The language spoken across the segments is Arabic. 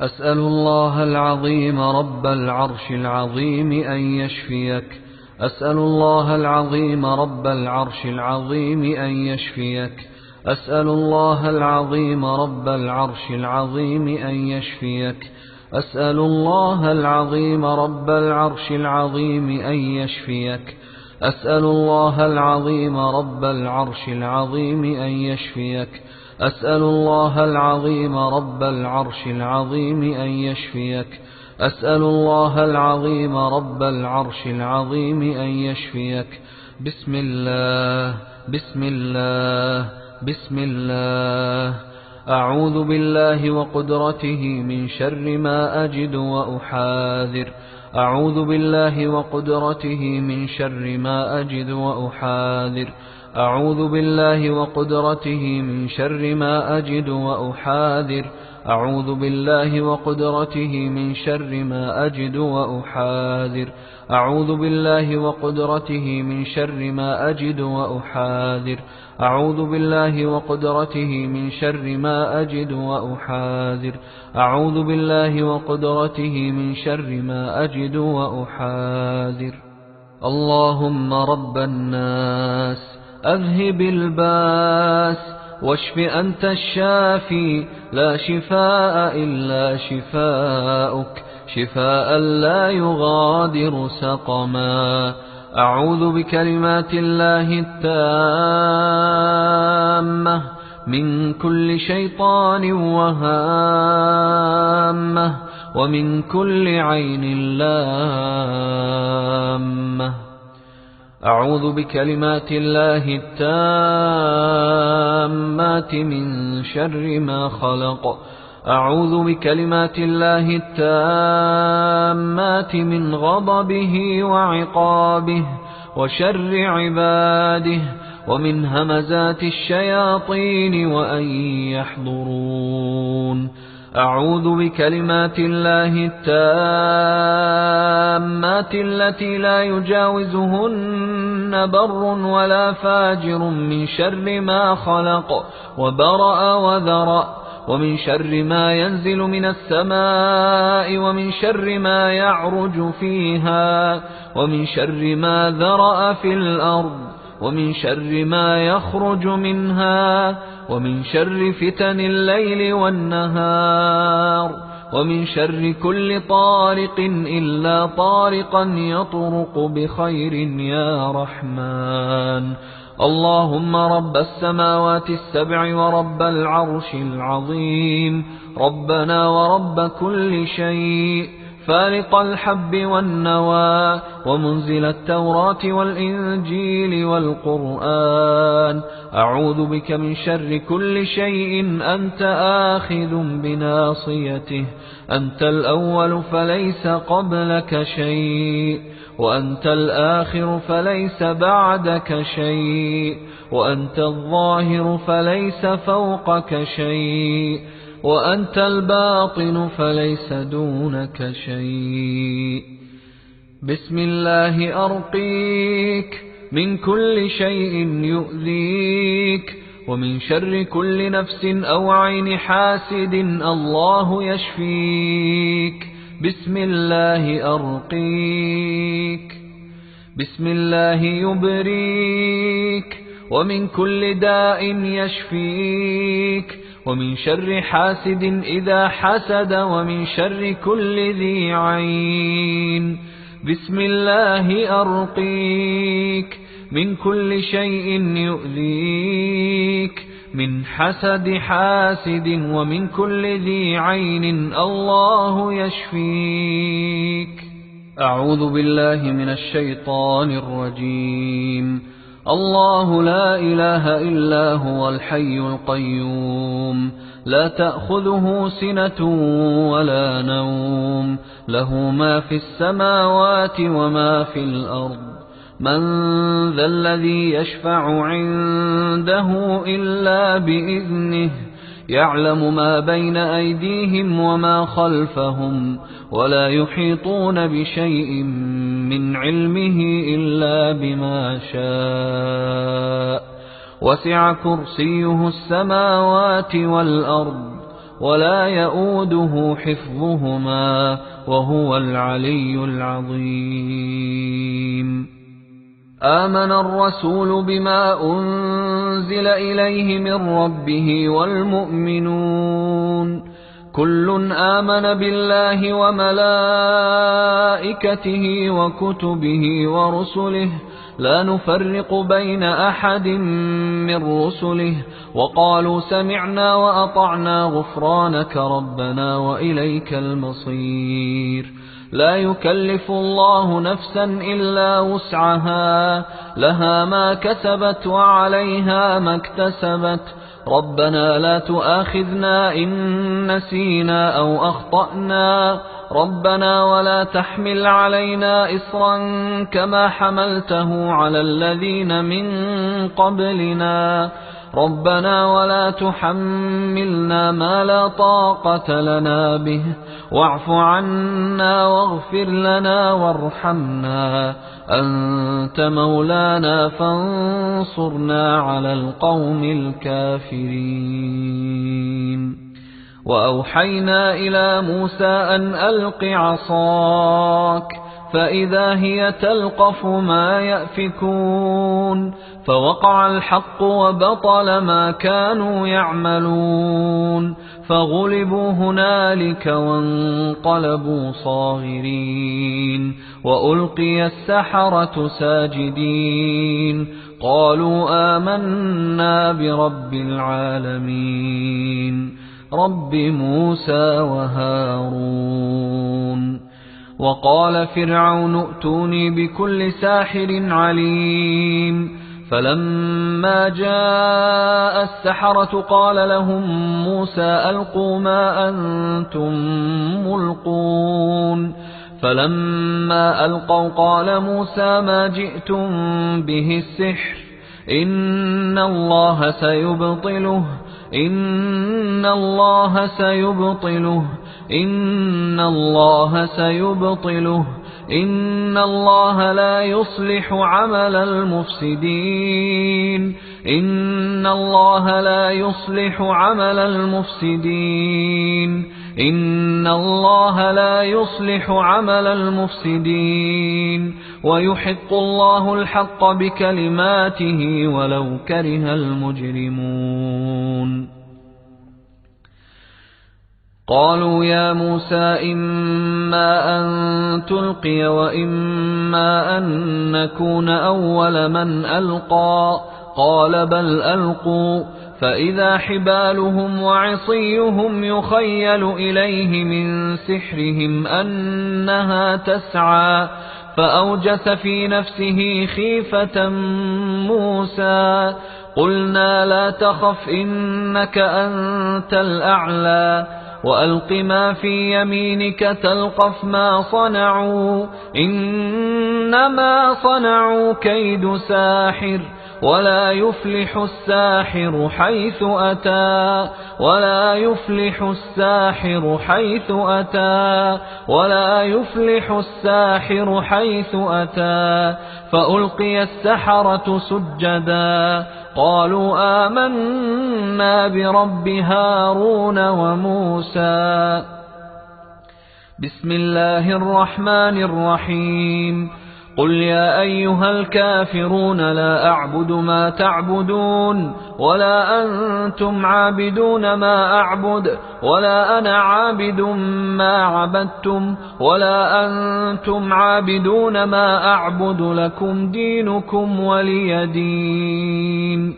أسأل الله العظيم رب العرش العظيم أن يشفيك. أسأل الله العظيم رب العرش العظيم أن يشفيك. أسأل الله العظيم رب العرش العظيم أن يشفيك. أسأل الله العظيم رب العرش العظيم أن يشفيك. أسأل الله العظيم رب العرش العظيم أن يشفيك. أسأل الله العظيم رب العرش العظيم أن يشفيك. أسأل الله العظيم رب العرش العظيم أن يشفيك. بسم الله بسم الله بسم الله. أعوذ بالله وقدرته من شر ما أجد وأحاذر. أعوذ بالله وقدرته من شر ما أجد وأحاذر. أعوذ بالله وقدرته من شر ما أجد وأحاذر. أعوذ بالله وقدرته من شر ما أجد وأحاذر. أعوذ بالله وقدرته من شر ما أجد وأحاذر. أعوذ بالله وقدرته من شر ما أجد وأحاذر. أعوذ بالله وقدرته من شر ما أجد وأحاذر. اللهم رب الناس أذهب الباس واشف أنت الشافي لا شفاء إلا شفاؤك شفاء لا يغادر سقما. أعوذ بكلمات الله التامة من كل شيطان وهامة ومن كل عين لامة. أعوذ بكلمات الله التامات من شر ما خلق. أعوذ بكلمات الله التامات من غضبه وعقابه وشر عباده ومن همزات الشياطين وأن يحضرون. أعوذ بكلمات الله التامات التي لا يجاوزهن بر ولا فاجر من شر ما خلق وبرأ وذرأ ومن شر ما ينزل من السماء ومن شر ما يعرج فيها ومن شر ما ذرأ في الأرض ومن شر ما يخرج منها ومن شر فتن الليل والنهار ومن شر كل طارق إلا طارقا يطرق بخير يا رحمن. اللهم رب السماوات السبع ورب العرش العظيم ربنا ورب كل شيء فالق الحب والنوى ومنزل التوراة والإنجيل والقرآن. أعوذ بك من شر كل شيء أنت آخذ بناصيته. أنت الأول فليس قبلك شيء وأنت الآخر فليس بعدك شيء وأنت الظاهر فليس فوقك شيء وأنت الباطن فليس دونك شيء. بسم الله أرقيك من كل شيء يؤذيك ومن شر كل نفس أو عين حاسد الله يشفيك. بسم الله أرقيك. بسم الله يبريك ومن كل داء يشفيك ومن شر حاسد إذا حسد ومن شر كل ذي عين. بسم الله أرقيك من كل شيء يؤذيك من حسد حاسد ومن كل ذي عين الله يشفيك. أعوذ بالله من الشيطان الرجيم. الله لا إله إلا هو الحي القيوم لا تأخذه سنة ولا نوم له ما في السماوات وما في الأرض. من ذا الذي يشفع عنده إلا بإذنه يعلم ما بين أيديهم وما خلفهم ولا يحيطون بشيء من علمه إلا بما شاء. وسع كرسيه السماوات والأرض ولا يؤوده حفظهما وهو العلي العظيم. آمن الرسول بما أنزل إليه من ربه والمؤمنون كل آمن بالله وملائكته وكتبه ورسله لا نفرق بين أحد من رسله وقالوا سمعنا وأطعنا غفرانك ربنا وإليك المصير. لا يكلف الله نفسا إلا وسعها لها ما كسبت وعليها ما اكتسبت ربنا لا تؤاخذنا إن نسينا أو أخطأنا ربنا ولا تحمل علينا إصرا كما حملته على الذين من قبلنا ربنا ولا تحملنا ما لا طاقة لنا به واعف عنا واغفر لنا وارحمنا أنت مولانا فانصرنا على القوم الكافرين. وأوحينا إلى موسى أن ألق عصاك فإذا هي تلقف ما يأفكون فوقع الحق وبطل ما كانوا يعملون فغلبوا هنالك وانقلبوا صاغرين وألقي السحرة ساجدين قالوا آمنا برب العالمين رب موسى وهارون. وقال فرعون ائتوني بكل ساحر عليم فلما جاء السحرة قال لهم موسى ألقوا ما أنتم ملقون فلما ألقوا قال موسى ما جئتم به السحر إن الله سيبطله إن الله سيبطله إن الله سيبطله إن الله لا يصلح عمل المفسدين إن الله لا يصلح عمل المفسدين إن الله لا يصلح عمل المفسدين ويحق الله الحق بكلماته ولو كره المجرمون. قالوا يا موسى إما أن تلقي وإما أن نكون أول من ألقى قال بل ألقوا فإذا حبالهم وعصيهم يخيل إليه من سحرهم أنها تسعى فأوجس في نفسه خيفة موسى قلنا لا تخف إنك أنت الأعلى وألق ما في يمينك تلقف ما صنعوا إنما صنعوا كيد ساحر ولا يفلح الساحر حيث أتى ولا يفلح الساحر حيث أتى ولا يفلح الساحر حيث أتى فألقي السحرة سجدا قالوا آمنا برب هارون وموسى. بسم الله الرحمن الرحيم قل يا أيها الكافرون لا أعبد ما تعبدون ولا أنتم عابدون ما أعبد ولا أنا عابد ما عبدتم ولا أنتم عابدون ما أعبد لكم دينكم ولي دين.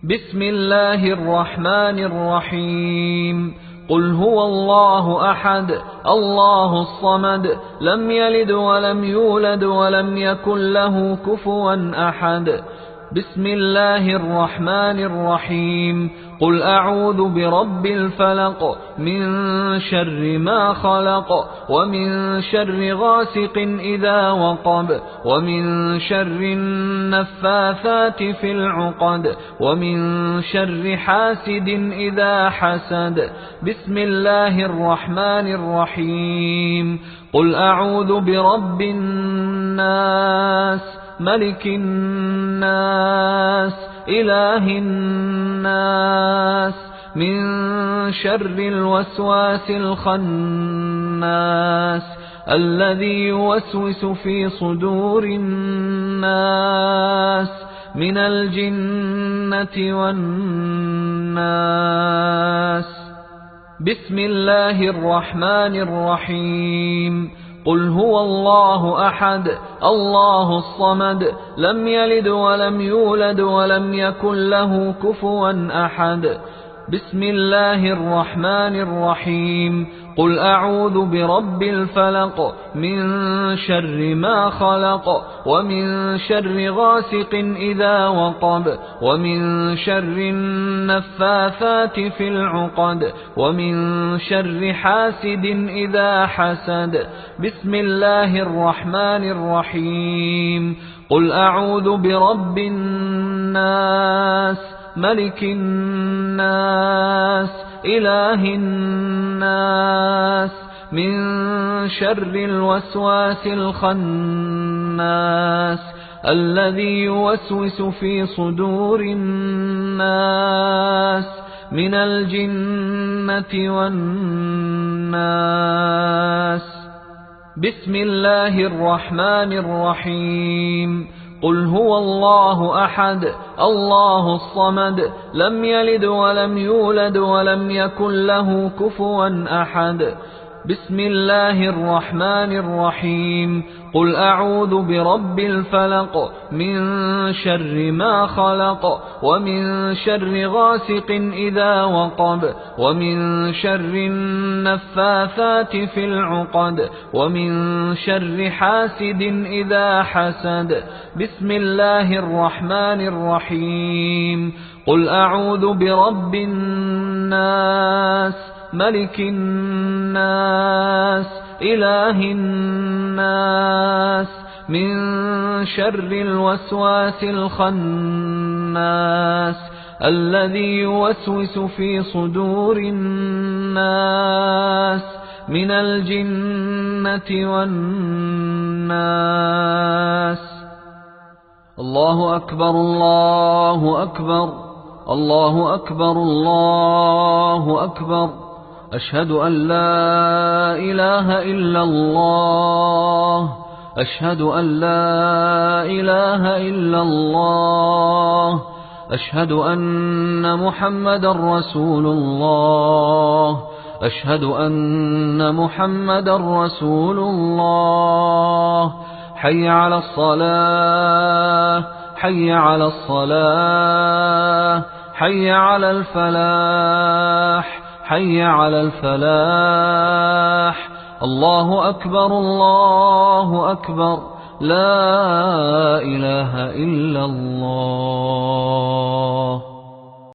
بسم الله الرحمن الرحيم قل هو الله أحد الله الصمد لم يلد ولم يولد ولم يكن له كفوا أحد. بسم الله الرحمن الرحيم قل أعوذ برب الفلق من شر ما خلق ومن شر غاسق إذا وقب ومن شر النفاثات في العقد ومن شر حاسد إذا حسد. بسم الله الرحمن الرحيم قل أعوذ برب الناس ملك الناس إله الناس من شر الوسواس الخناس الذي يوسوس في صدور الناس من الجنة والناس. بسم الله الرحمن الرحيم. قل هو الله أحد الله الصمد لم يلد ولم يولد ولم يكن له كفوا أحد. بسم الله الرحمن الرحيم. قل أعوذ برب الفلق من شر ما خلق ومن شر غاسق إذا وقب ومن شر النفاثات في العقد ومن شر حاسد إذا حسد. بسم الله الرحمن الرحيم. قل أعوذ برب الناس ملك الناس إله الناس من شر الوسواس الخناس الذي يوسوس في صدور الناس من الجنة والناس. بسم الله الرحمن الرحيم. قل هو الله أحد الله الصمد لم يلد ولم يولد ولم يكن له كفوا أحد. بسم الله الرحمن الرحيم. قل أعوذ برب الفلق من شر ما خلق ومن شر غاسق إذا وقب ومن شر النفاثات في العقد ومن شر حاسد إذا حسد. بسم الله الرحمن الرحيم. قل أعوذ برب الناس ملك الناس إله الناس من شر الوسواس الخناس الذي يوسوس في صدور الناس من الجنة والناس. الله أكبر الله أكبر الله أكبر الله أكبر. أشهد أن لا إله إلا الله أشهد أن لا إله إلا الله أشهد أن محمدا رسول الله أشهد أن محمدا رسول الله. حي على الصلاة حي على الصلاة حي على الفلاح حي على الفلاح. الله أكبر الله أكبر لا إله إلا الله.